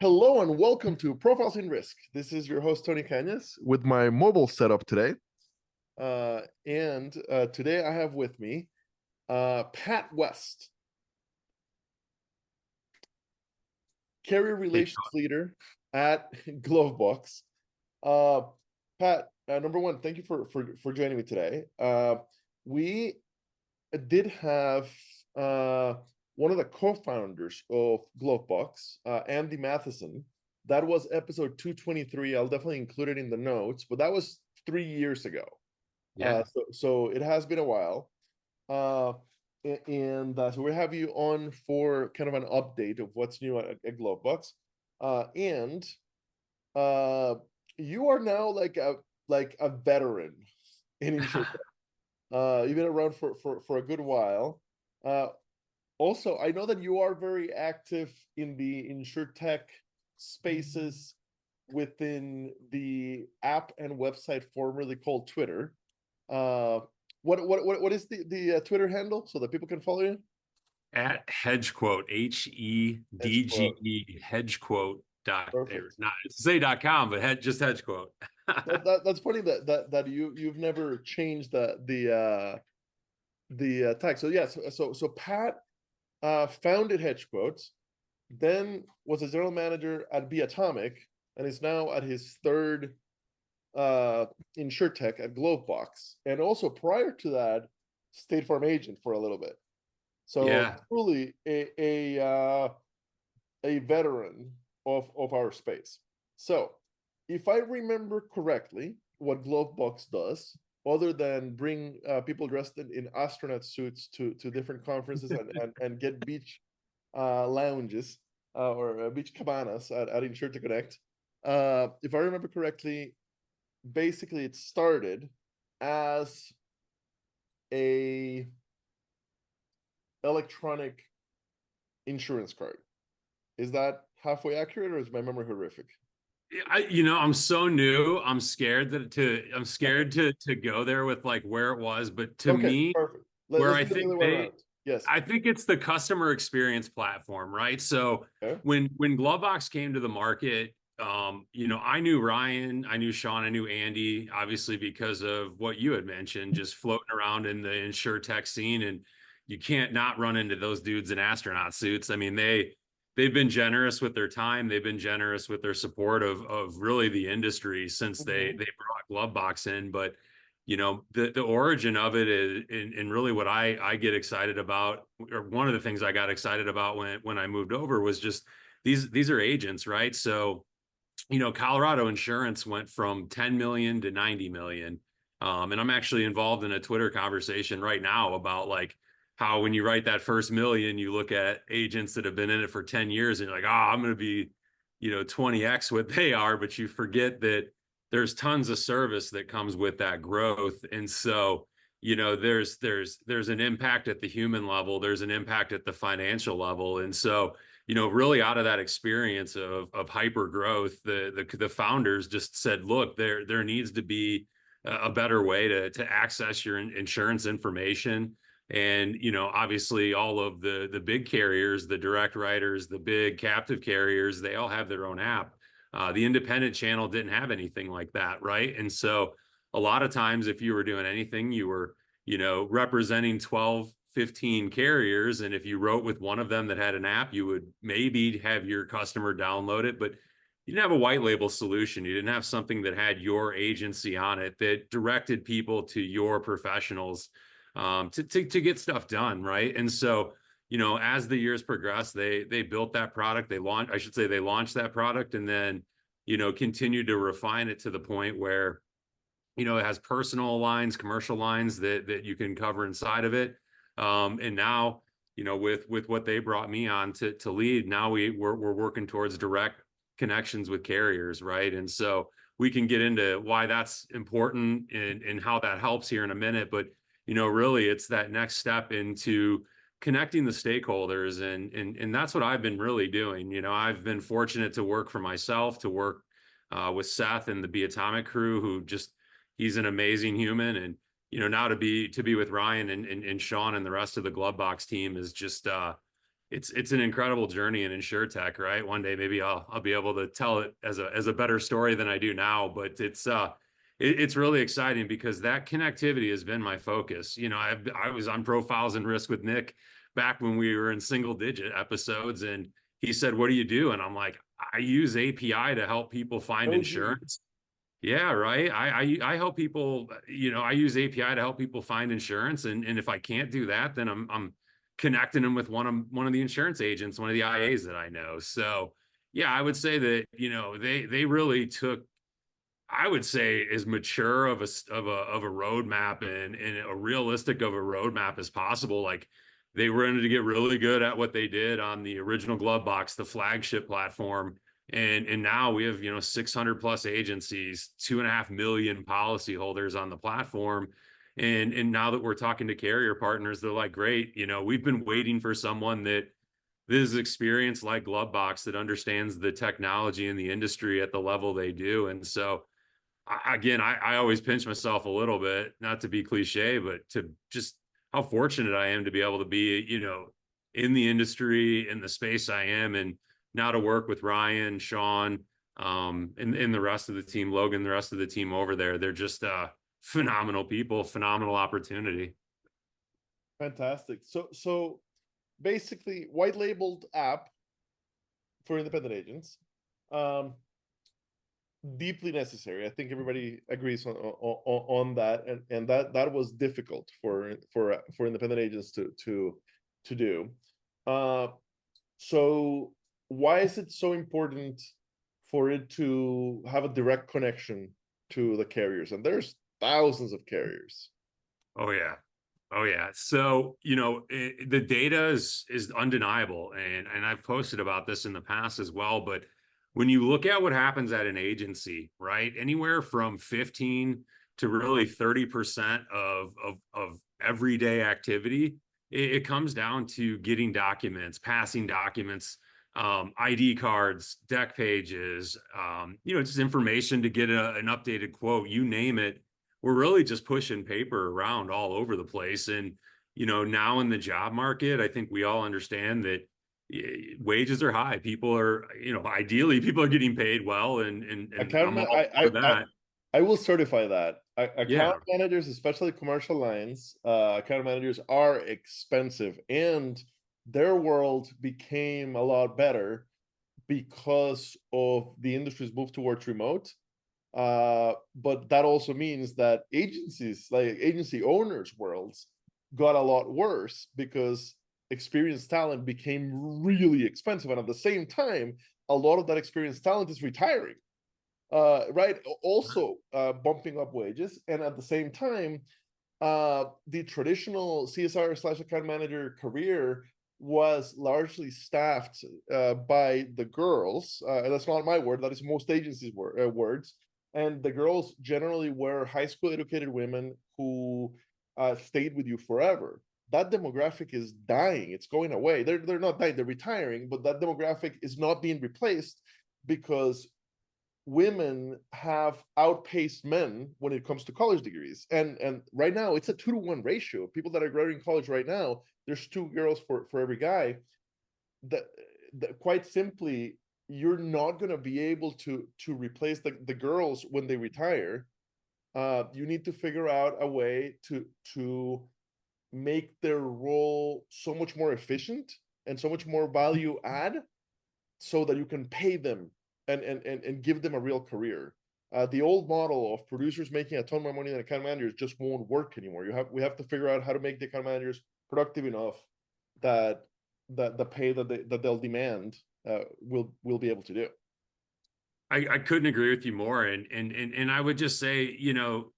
Hello and welcome to Profiles in Risk. This is your host, Tony Cañas, with my mobile setup today. Today I have with me Pat West, Carrier Relations Leader at GloveBox. Pat, number one, thank you for joining me today. We did have one of the co-founders of GloveBox, Andy Matheson. That was episode 223. I'll definitely include it in the notes, but that was 3 years ago. Yeah. So it has been a while. So we have you on for kind of an update of what's new at GloveBox. You are now like a veteran in Insurtech. You've been around for a good while. Also, I know that you are very active in the Insurtech spaces within the app and website formerly called Twitter. What is the Twitter handle so that people can follow you? At HedgeQuote, HEDGE, HedgeQuote dot Perfect. not say .com, but just HedgeQuote. That's funny that you've never changed the tag. So yes, so Pat founded HedgeQuote, then was a general manager at Be Atomic, and is now at his third Insurtech at GloveBox, and also prior to that, State Farm agent for a little bit. So Yeah. truly a veteran of our space. So if I remember correctly, what GloveBox does, other than bring people dressed in astronaut suits to different conferences and get beach lounges or beach cabanas at Insurtech Connect, if I remember correctly, basically it started as a electronic insurance card. Is that halfway accurate, or is my memory horrific? I'm so new. I'm scared to go there with like where it was. But to Okay, me, perfect. where Let's I do the other think way around. Yes. I think it's the customer experience platform, right? So Okay. when GloveBox came to the market, I knew Ryan, I knew Sean, I knew Andy, obviously because of what you had mentioned, just floating around in the Insurtech scene, and you can't not run into those dudes in astronaut suits. I mean, they've been generous with their time, they've been generous with their support of really the industry since they brought GloveBox in, but the origin of it is and really what I get excited about, or one of the things I got excited about when I moved over, was just these are agents, right? So Colorado insurance went from 10 million to 90 million. And I'm actually involved in a Twitter conversation right now about like how when you write that first million, you look at agents that have been in it for 10 years and you're like, I'm going to be 20x what they are, but you forget that there's tons of service that comes with that growth. And so there's an impact at the human level, there's an impact at the financial level. And so really out of that experience of hyper growth, the founders just said, look, there needs to be a better way to access your insurance information. And obviously all of the big carriers, the direct writers, the big captive carriers, they all have their own app. The independent channel didn't have anything like that, right? And so a lot of times if you were doing anything, you were representing 12, 15 carriers. And if you wrote with one of them that had an app, you would maybe have your customer download it, but you didn't have a white label solution. You didn't have something that had your agency on it that directed people to your professionals to get stuff done, right? And so, as the years progressed, they built that product. They launched that product, and then, continued to refine it to the point where, it has personal lines, commercial lines that you can cover inside of it. And now, with what they brought me on to lead, now we're working towards direct connections with carriers, right? And so we can get into why that's important and how that helps here in a minute. But really, it's that next step into connecting the stakeholders, and that's what I've been really doing. I've been fortunate to work for myself, to work with Seth and the Be Atomic crew, who just he's an amazing human, and now to be with Ryan and Sean and the rest of the GloveBox team is just it's an incredible journey in Insurtech, right? One day maybe I'll be able to tell it as a better story than I do now, but it's really exciting because that connectivity has been my focus. You know, I was on Profiles and Risk with Nick back when we were in single digit episodes, and he said, "What do you do?" And I'm like, "I use API to help people find OG. insurance." Yeah, right. I help people, you know, I use API to help people find insurance. And if I can't do that, then I'm connecting them with one of the insurance agents, one of the IAs that I know. So yeah, I would say that, you know, they really took, I would say, as mature of a roadmap and a realistic of a roadmap as possible. Like they wanted to get really good at what they did on the original GloveBox, the flagship platform, and now we have, you know, 600 plus agencies, 2.5 million policyholders on the platform. And now that we're talking to carrier partners, they're like, great, you know, we've been waiting for someone that this is experience like GloveBox that understands the technology in the industry at the level they do. And so again, I always pinch myself a little bit, not to be cliche, but to just how fortunate I am to be able to be, you know, in the industry, in the space I am, and now to work with Ryan, Sean, and the rest of the team, Logan, the rest of the team over there. They're just phenomenal people, phenomenal opportunity. Fantastic. So basically, white labeled app for independent agents. Um, Deeply necessary. I think everybody agrees on that, and that was difficult for independent agents to do. Uh, so why is it so important for it to have a direct connection to the carriers? And there's thousands of carriers. Oh yeah. Oh yeah. So, you know, the data is undeniable, and I've posted about this in the past as well, but when you look at what happens at an agency, right? Anywhere from 15 to really 30% of everyday activity, it comes down to getting documents, passing documents, ID cards, deck pages, you know, just information to get an updated quote, you name it. We're really just pushing paper around all over the place. And, you know, now in the job market, I think we all understand that wages are high. People are, you know, ideally people are getting paid well, and Account I'm man, all for that. I will certify that. Account Yeah. managers, especially commercial lines, account managers are expensive, and their world became a lot better because of the industry's move towards remote. But that also means that agencies, like agency owners' worlds, got a lot worse because experienced talent became really expensive, and at the same time, a lot of that experienced talent is retiring. Right, also bumping up wages, and at the same time, the traditional CSR slash account manager career was largely staffed by the girls. That's not my word, that is most agencies' words. And the girls generally were high school educated women who stayed with you forever. That demographic is dying. It's going away. They're not dying, they're retiring, but that demographic is not being replaced because women have outpaced men when it comes to college degrees. And right now it's a 2-to-1 ratio. People that are graduating college right now, there's 2 girls for every guy. That quite simply, you're not going to be able to replace the girls when they retire. You need to figure out a way to make their role so much more efficient and so much more value add, so that you can pay them and give them a real career. The old model of producers making a ton more money than account managers just won't work anymore. We have to figure out how to make the account managers productive enough that the pay that they'll demand will be able to do. I couldn't agree with you more. And I would just say, you know,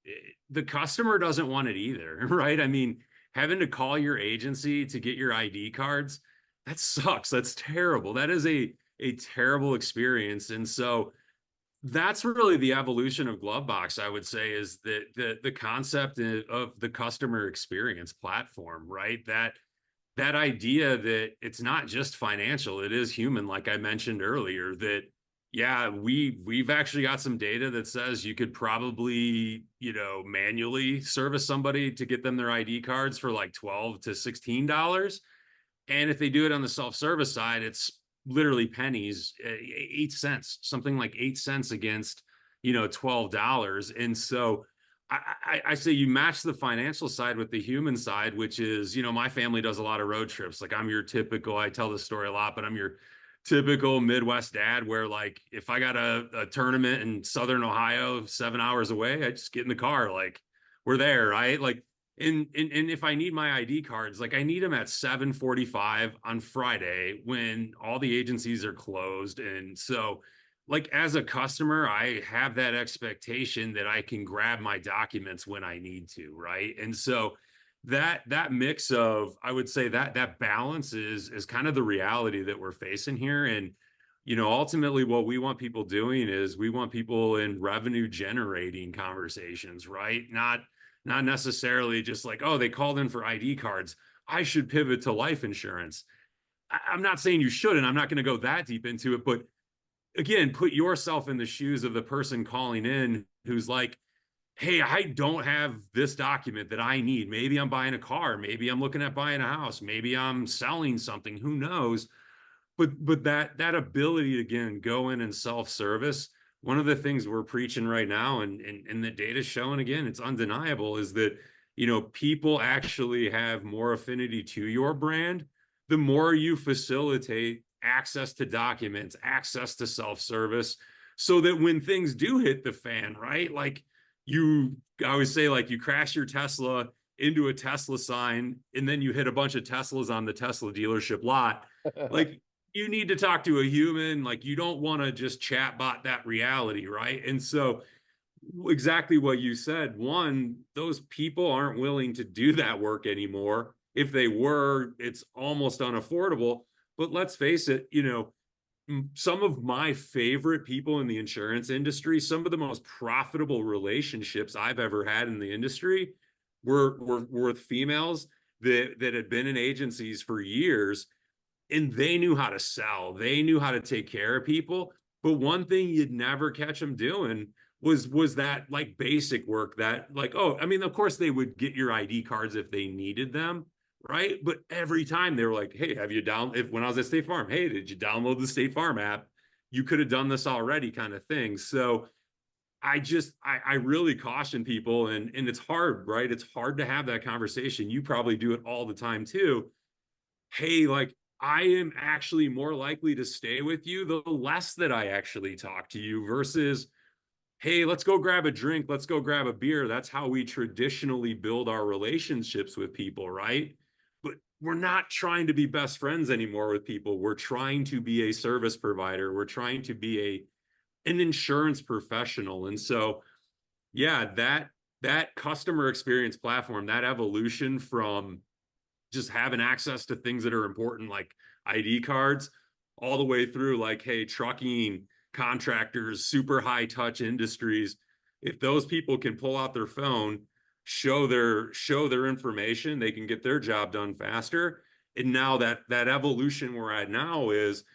the customer doesn't want it either, right? I mean, having to call your agency to get your ID cards, that sucks. That's terrible. That is a terrible experience. And so that's really the evolution of GloveBox, I would say, is that the concept of the customer experience platform, right? That idea that it's not just financial, it is human, like I mentioned earlier, that yeah, we've actually got some data that says you could probably, you know, manually service somebody to get them their ID cards for like $12 to $16. And if they do it on the self-service side, it's literally pennies, 8 cents, something like 8 cents against, $12. And so I say you match the financial side with the human side, which is, my family does a lot of road trips. Like I'm your typical, I tell this story a lot, but I'm your typical Midwest dad where like if I got a tournament in Southern Ohio, 7 hours away, I just get in the car, like we're there, right? Like and if I need my ID cards, like I need them at 7:45 on Friday when all the agencies are closed. And so like as a customer, I have that expectation that I can grab my documents when I need to, right? And so that mix of, I would say that balance is kind of the reality that we're facing here. And ultimately what we want people doing is we want people in revenue generating conversations, right? Not necessarily just like, oh, they called in for ID cards, I should pivot to life insurance. I'm not saying you shouldn't. I'm not going to go that deep into it, but again, put yourself in the shoes of the person calling in who's like, hey, I don't have this document that I need. Maybe I'm buying a car. Maybe I'm looking at buying a house. Maybe I'm selling something. Who knows? But that ability to, again, go in and self-service. One of the things we're preaching right now, and the data's showing, again, it's undeniable, is that people actually have more affinity to your brand the more you facilitate access to documents, access to self-service, so that when things do hit the fan, right? Like I always say, like you crash your Tesla into a Tesla sign, and then you hit a bunch of Teslas on the Tesla dealership lot. Like you need to talk to a human. Like you don't want to just chatbot that reality, right? And so exactly what you said. One, those people aren't willing to do that work anymore. If they were, it's almost unaffordable. But let's face it, some of my favorite people in the insurance industry, some of the most profitable relationships I've ever had in the industry were with females that had been in agencies for years, and they knew how to sell. They knew how to take care of people. But one thing you'd never catch them doing was that like basic work that like, oh, I mean, of course they would get your ID cards if they needed them, right? But every time they were like, hey, have you when I was at State Farm, hey, did you download the State Farm app? You could have done this already, kind of thing. So I really caution people, and it's hard, right? It's hard to have that conversation. You probably do it all the time too. Hey, like I am actually more likely to stay with you the less that I actually talk to you versus, hey, let's go grab a drink, let's go grab a beer. That's how we traditionally build our relationships with people, right? But we're not trying to be best friends anymore with people. We're trying to be a service provider. We're trying to be an insurance professional. And so, yeah, that customer experience platform, that evolution from just having access to things that are important like ID cards, all the way through like, hey, trucking, contractors, super high touch industries. If those people can pull out their phone, show their information, they can get their job done faster. And now that evolution we're at now is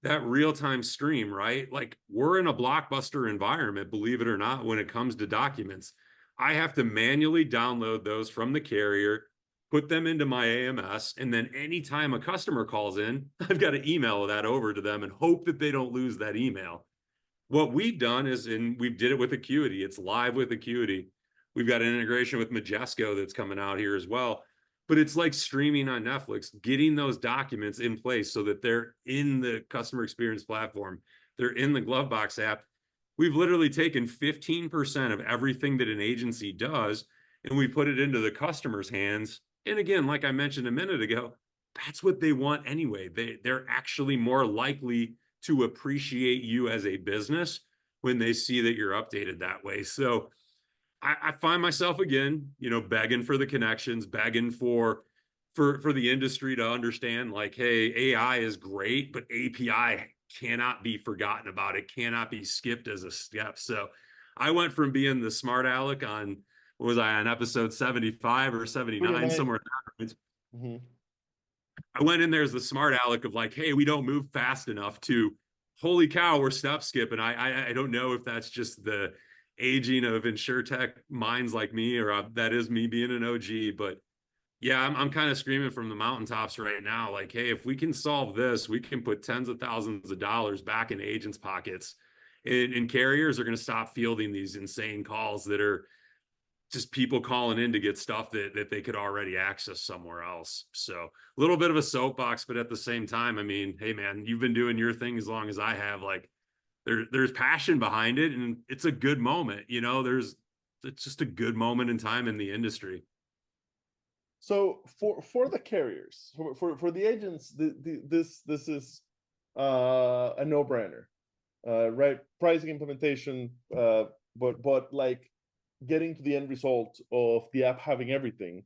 that real-time stream, right? Like we're in a blockbuster environment, believe it or not, when it comes to documents. I have to manually download those from the carrier, put them into my AMS, and then anytime a customer calls in, I've got to email that over to them and hope that they don't lose that email. What we've done is, and we did it with Acuity, it's live with Acuity. We've got an integration with Majesco that's coming out here as well. But it's like streaming on Netflix, getting those documents in place so that they're in the customer experience platform, they're in the GloveBox app. We've literally taken 15% of everything that an agency does and we put it into the customer's hands. And again, like I mentioned a minute ago, that's what they want anyway. They're actually more likely to appreciate you as a business when they see that you're updated that way. So I find myself again, begging for the connections, begging for the industry to understand, like, hey, AI is great, but API cannot be forgotten about. It cannot be skipped as a step. So I went from being the smart aleck on, what was I on episode 75 or 79, 29. somewhere in that. Mhm. I went in there as the smart aleck of like, hey, we don't move fast enough, to holy cow, we're step skipping. I don't know if that's just the aging of Insurtech minds like me, or that is me being an OG, but Yeah, I'm kind of screaming from the mountaintops right now. Like, hey, if we can solve this, we can put tens of thousands of dollars back in agents' pockets, and carriers are going to stop fielding these insane calls that are just people calling in to get stuff that they could already access somewhere else. So a little bit of a soapbox, but at the same time, I mean, hey man, you've been doing your thing as long as I have. Like there's passion behind it, and it's a good moment. You know, it's just a good moment in time in the industry. So for the carriers, for the agents, this is a no-brainer, right? Pricing implementation, but like getting to the end result of the app having everything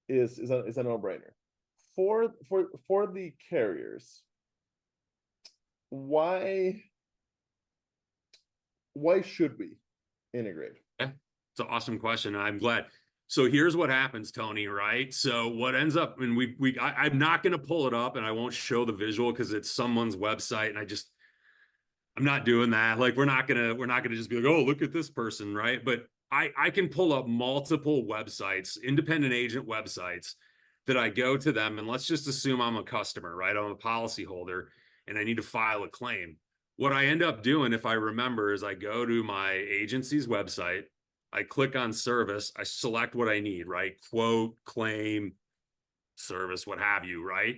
is a no-brainer. For the carriers, why why should we integrate? Yeah, it's an awesome question. I'm glad. So here's what happens, Tony, right? So what ends up, and I'm not going to pull it up and I won't show the visual because it's someone's website. And I'm not doing that. Like we're not gonna just be like, oh, look at this person, right? But I can pull up multiple websites, independent agent websites that I go to them. And let's just assume I'm a customer, right? I'm a policyholder and I need to file a claim. What I end up doing, if I remember, is I go to my agency's website, I click on service, I select what I need, right? Quote, claim, service, what have you, right?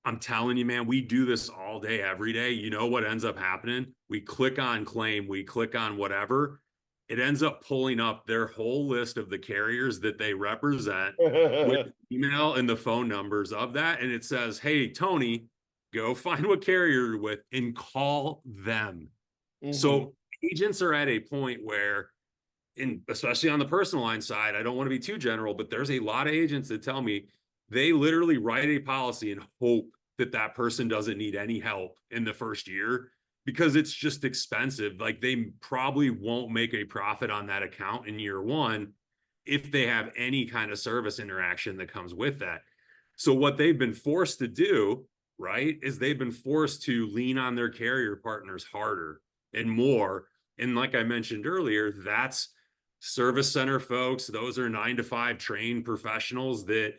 I'm telling you, man, we do this all day, every day. You know what ends up happening? We click on claim, we click on whatever. It ends up pulling up their whole list of the carriers that they represent with email and the phone numbers of that. And it says, hey, Tony, go find what carrier you're with and call them. Mm-hmm. So agents are at a point where, especially on the personal line side, I don't want to be too general, but there's a lot of agents that tell me they literally write a policy and hope that that person doesn't need any help in the first year because it's just expensive. Like they probably won't make a profit on that account in year one if they have any kind of service interaction that comes with that. So what they've been forced to do, right, is they've been forced to lean on their carrier partners harder and more. And like I mentioned earlier, that's service center folks. Those are 9 to 5 trained professionals that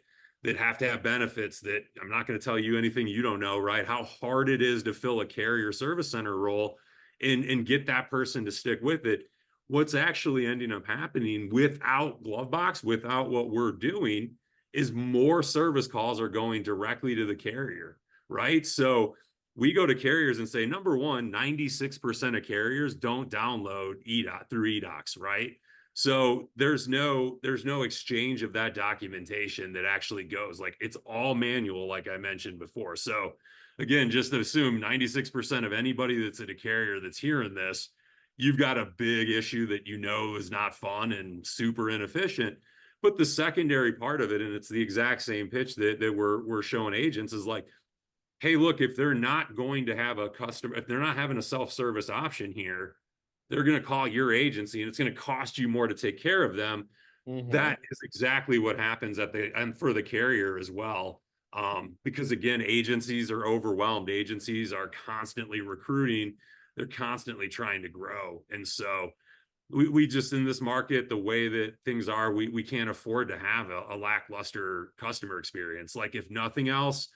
have to have benefits that I'm not going to tell you anything you don't know, right? How hard it is to fill a carrier service center role and get that person to stick with it. What's actually ending up happening without GloveBox, without what we're doing, is more service calls are going directly to the carrier, right? So we go to carriers and say, number one, 96% of carriers don't download eDoc through eDocs, right? So there's no exchange of that documentation that actually goes. Like it's all manual, like I mentioned before. So again, just assume 96% of anybody that's at a carrier that's hearing this, you've got a big issue that you know is not fun and super inefficient. But the secondary part of it, and it's the exact same pitch that we're showing agents, is like, hey, look, if they're not going to have a customer, if they're not having a self-service option here, they're going to call your agency and it's going to cost you more to take care of them. Mm-hmm. That is exactly what happens at the and for the carrier as well. Because again, agencies are overwhelmed. Agencies are constantly recruiting. They're constantly trying to grow. And so we just in this market, the way that things are, we can't afford to have a lackluster customer experience. Like if nothing else,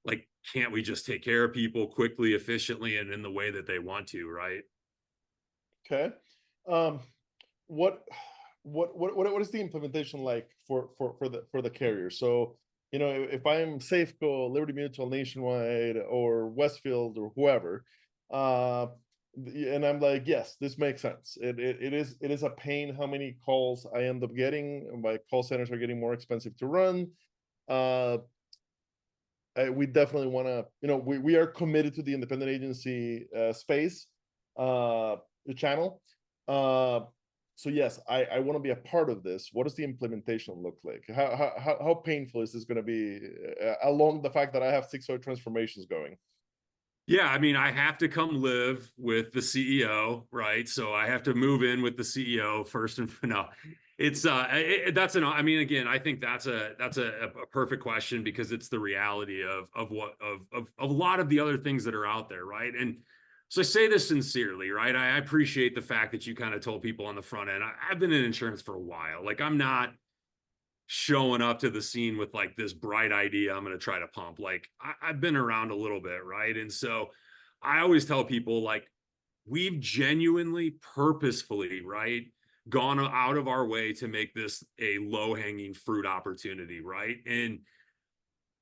like can't we just take care of people quickly, efficiently, and in the way that they want to, right? Okay. Um, what what is the implementation like for the carrier? So, if I'm Safeco, Liberty Mutual, Nationwide, or Westfield, or whoever, uh, and I'm like, yes, this makes sense. It is a pain how many calls I end up getting. My call centers are getting more expensive to run. Uh, we definitely want to, we are committed to the independent agency space, the channel. Uh, so yes, I want to be a part of this. What does the implementation look like? How painful is this going to be, along the fact that I have 6 other transformations going? Yeah, I mean, I have to come live with the CEO, right? So I have to move in with the CEO first and no. It's that's an I mean, again, I think that's a perfect question because it's the reality of what of a lot of the other things that are out there, right? And so I say this sincerely, right? I appreciate the fact that you kind of told people on the front end. I've been in insurance for a while. Like I'm not showing up to the scene with like this bright idea I'm going to try to pump. Like I've been around a little bit, right? And so I always tell people like we've genuinely, purposefully, right, gone out of our way to make this a low-hanging fruit opportunity, right? And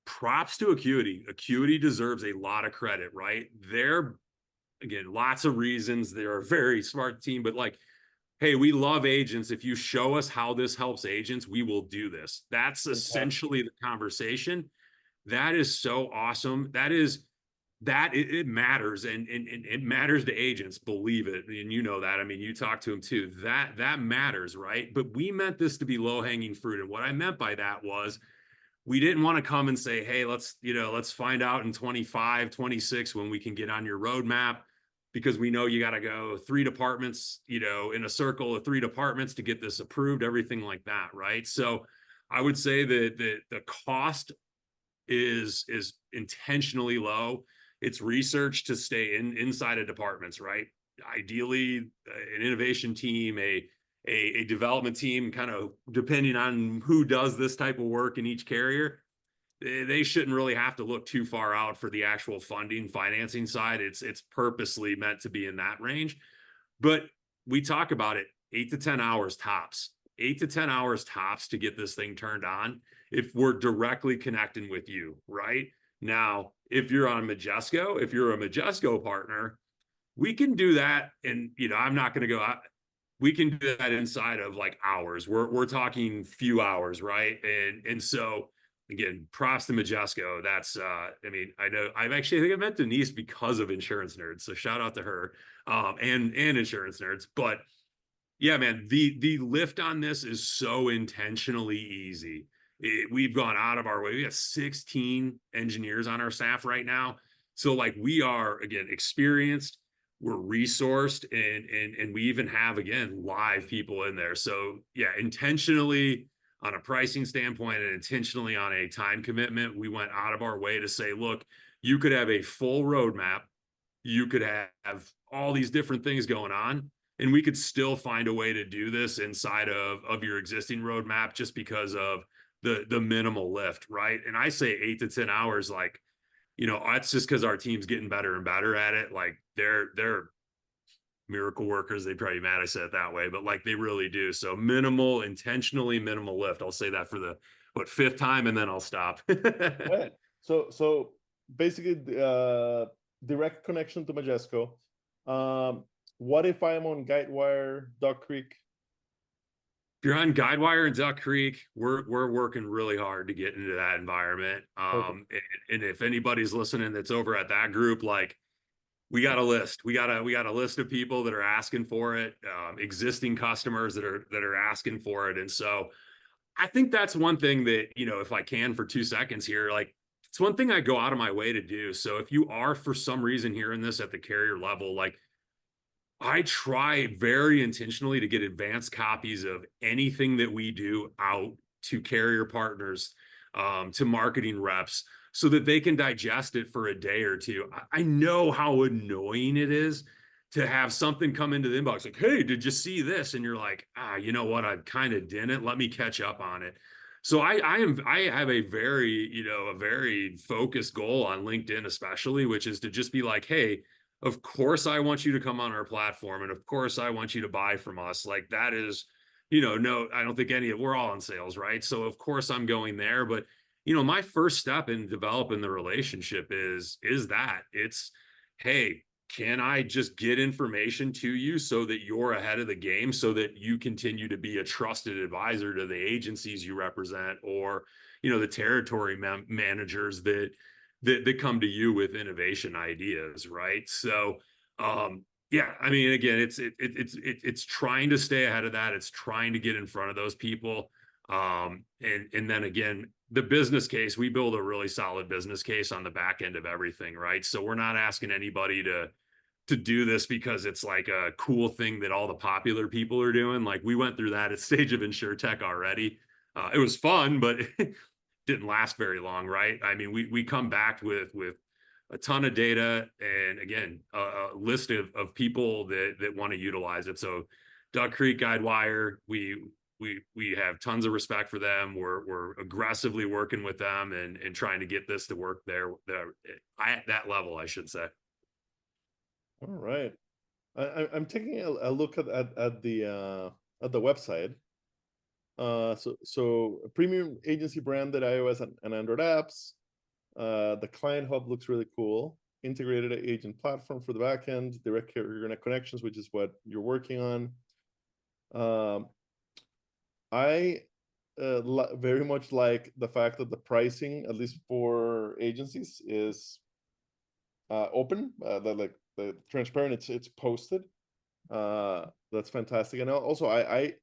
props to Acuity. Acuity deserves a lot of credit, right? They're, again, lots of reasons. They're a very smart team, but like, hey, we love agents. If you show us how this helps agents, we will do this. That's Fantastic. essentially the conversation. That is so awesome. That is that it matters, and it matters to agents, believe it. And you know that. I mean, you talk to them too. That matters, right? But we meant this to be low-hanging fruit. And what I meant by that was we didn't want to come and say, hey, let's find out in 25, 26 when we can get on your roadmap, because we know you got to go 3 departments, in a circle of 3 departments to get this approved, everything like that, right? So I would say that the cost is intentionally low. It's research to stay inside of departments, right? Ideally, an innovation team, a development team, kind of depending on who does this type of work in each carrier, they shouldn't really have to look too far out for the actual funding financing side. It's purposely meant to be in that range. But we talk about it, 8 to 10 hours tops, 8 to 10 hours tops to get this thing turned on if we're directly connecting with you, right? Now, if you're on Majesco, if you're a Majesco partner, we can do that. And, I'm not going to go out. We can do that inside of like hours. We're talking few hours, right? And so again, props to Majesco. That's I mean, I know I think I met Denise because of Insurance Nerds. So shout out to her and Insurance Nerds. But yeah, man, the lift on this is so intentionally easy. We've gone out of our way. We have 16 engineers on our staff right now. So like we are, again, experienced, we're resourced, and we even have, again, live people in there. So yeah, intentionally on a pricing standpoint and intentionally on a time commitment, we went out of our way to say, look, you could have a full roadmap, you could have all these different things going on, and we could still find a way to do this inside of your existing roadmap just because of the minimal lift, right? And I say 8 to 10 hours, like, that's just because our team's getting better and better at it. Like they're miracle workers. They'd probably be mad I said it that way, but like they really do. So minimal, intentionally minimal lift. I'll say that for the fifth time, and then I'll stop. Right. So basically, direct connection to Majesco. What if I'm on Guidewire, Duck Creek? If you're on Guidewire and Duck Creek, we're working really hard to get into that environment. Perfect. And if anybody's listening that's over at that group, like we got a list. We got a list of people that are asking for it, existing customers that are asking for it. And so I think that's one thing that, if I can for 2 seconds here, like it's one thing I go out of my way to do. So if you are for some reason hearing this at the carrier level, like I try very intentionally to get advanced copies of anything that we do out to carrier partners, to marketing reps, so that they can digest it for a day or two. I know how annoying it is to have something come into the inbox like, hey, did you see this? And you're like, you know what? I kind of didn't. Let me catch up on it. So I have a very focused goal on LinkedIn, especially, which is to just be like, hey, of course I want you to come on our platform, and of course I want you to buy from us. Like that is, no, I don't think we're all in sales, right? So of course I'm going there. But my first step in developing the relationship is that it's, hey, can I just get information to you so that you're ahead of the game, so that you continue to be a trusted advisor to the agencies you represent, or the territory managers that come to you with innovation ideas, right? So yeah, I mean, again, it's trying to stay ahead of that. It's trying to get in front of those people. And then again, the business case, we build a really solid business case on the back end of everything, right? So we're not asking anybody to do this because it's like a cool thing that all the popular people are doing. Like we went through that at stage of Insurtech already. It was fun, but it didn't last very long, right? I mean, we come back with a ton of data, and again, a list of people that want to utilize it. So Duck Creek, Guidewire, we have tons of respect for them. We're aggressively working with them and trying to get this to work at that level, I should say. All right. I'm taking a look at the website. So premium agency branded iOS and Android apps. The client hub looks really cool. Integrated agent platform for the backend, direct carrier connections, which is what you're working on. I very much like the fact that the pricing, at least for agencies, is open, the transparent. It's posted. That's fantastic. And also, I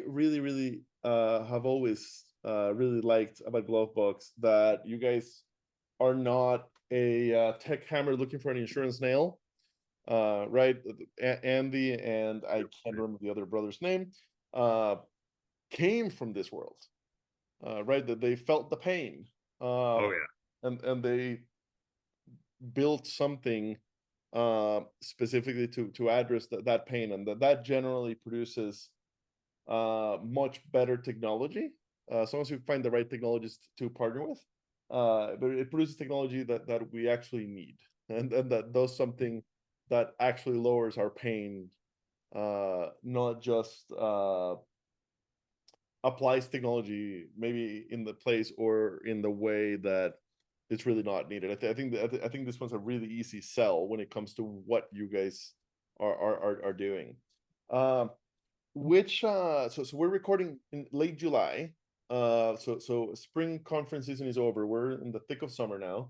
really have always really liked about GloveBox that you guys are not a tech hammer looking for an insurance nail, right? Andy and I can't remember the other brother's name, came from this world, right? That they felt the pain, Oh yeah. and they built something specifically to address that pain, and that generally produces much better technology, as long as you find the right technologies to partner with. But it produces technology that we actually need, and that does something that actually lowers our pain, not just applies technology maybe in the place or in the way that it's really not needed. I think this one's a really easy sell when it comes to what you guys are doing. So we're recording in late July. So spring conference season is over. We're in the thick of summer now.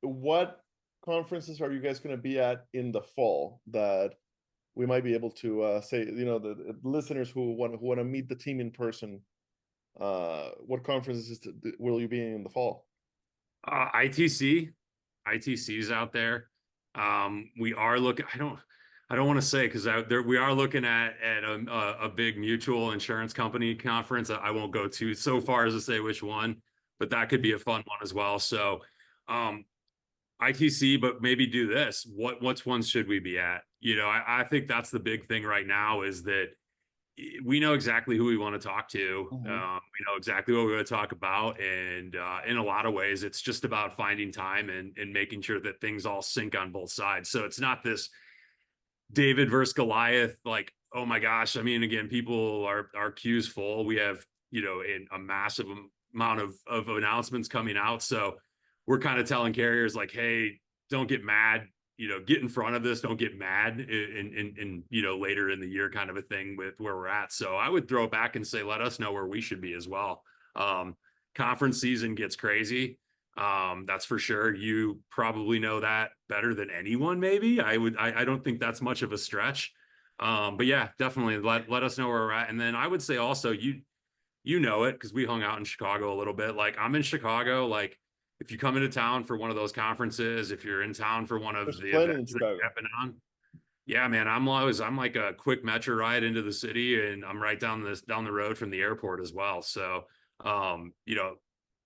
What conferences are you guys going to be at in the fall that we might be able to say, the listeners who want to meet the team in person? What conferences will you be in the fall? ITC is out there. We are looking. I don't want to say because we are looking at a big mutual insurance company conference. I won't go too so far as to say which one, but that could be a fun one as well. So, ITC, but maybe do this. What ones should we be at? I think that's the big thing right now is that we know exactly who we want to talk to. Mhm. We know exactly what we're going to talk about. And in a lot of ways, it's just about finding time and making sure that things all sync on both sides. So it's not this David versus Goliath, like, oh my gosh. I mean, again, our queue's full. We have, a massive amount of announcements coming out. So we're kind of telling carriers like, hey, don't get mad, get in front of this, don't get mad in later in the year kind of a thing with where we're at. So I would throw it back and say, let us know where we should be as well. Conference season gets crazy. That's for sure. You probably know that better than anyone, maybe. I don't think that's much of a stretch. But yeah, definitely let us know where we're at. And then I would say also, you know it because we hung out in Chicago a little bit. Like I'm in Chicago, like if you come into town for one of those conferences, if you're in town for one of There's the plenty in events that Chicago. happen on, yeah, man, I'm like a quick metro ride into the city and I'm right down the road from the airport as well. So,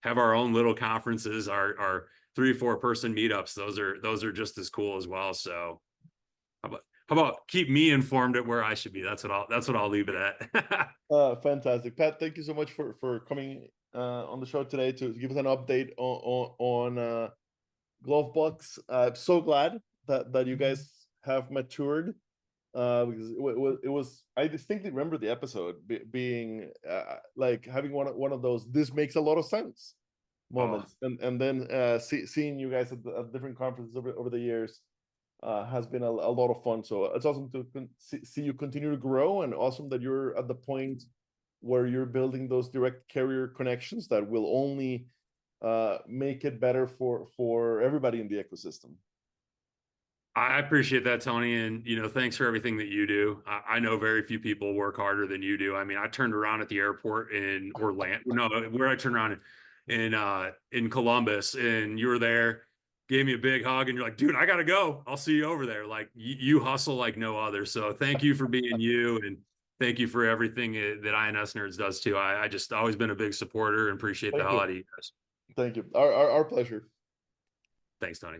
have our own little conferences, our 3 or 4 person meetups. Those are just as cool as well. So how about keep me informed at where I should be? That's what I'll leave it at. Fantastic, Pat. Thank you so much for coming on the show today to give us an update on GloveBox. I'm so glad that you guys have matured. Because it was I distinctly remember the episode being like having one of those "this makes a lot of sense" Oh, moments, and then seeing you guys at different conferences over the years has been a lot of fun. So it's awesome to see you continue to grow, and awesome that you're at the point where you're building those direct carrier connections that will only make it better for everybody in the ecosystem. I appreciate that, Tony. And, thanks for everything that you do. I know very few people work harder than you do. I mean, I turned around at the airport in Orlando, no, where I turned around in Columbus, and you were there, gave me a big hug, and you're like, dude, I got to go. I'll see you over there. Like you hustle like no other. So thank you for being you. And thank you for everything that INS Nerds does too. I just always been a big supporter and appreciate the Thank hell you. out of you guys. Thank you. Our pleasure. Thanks, Tony.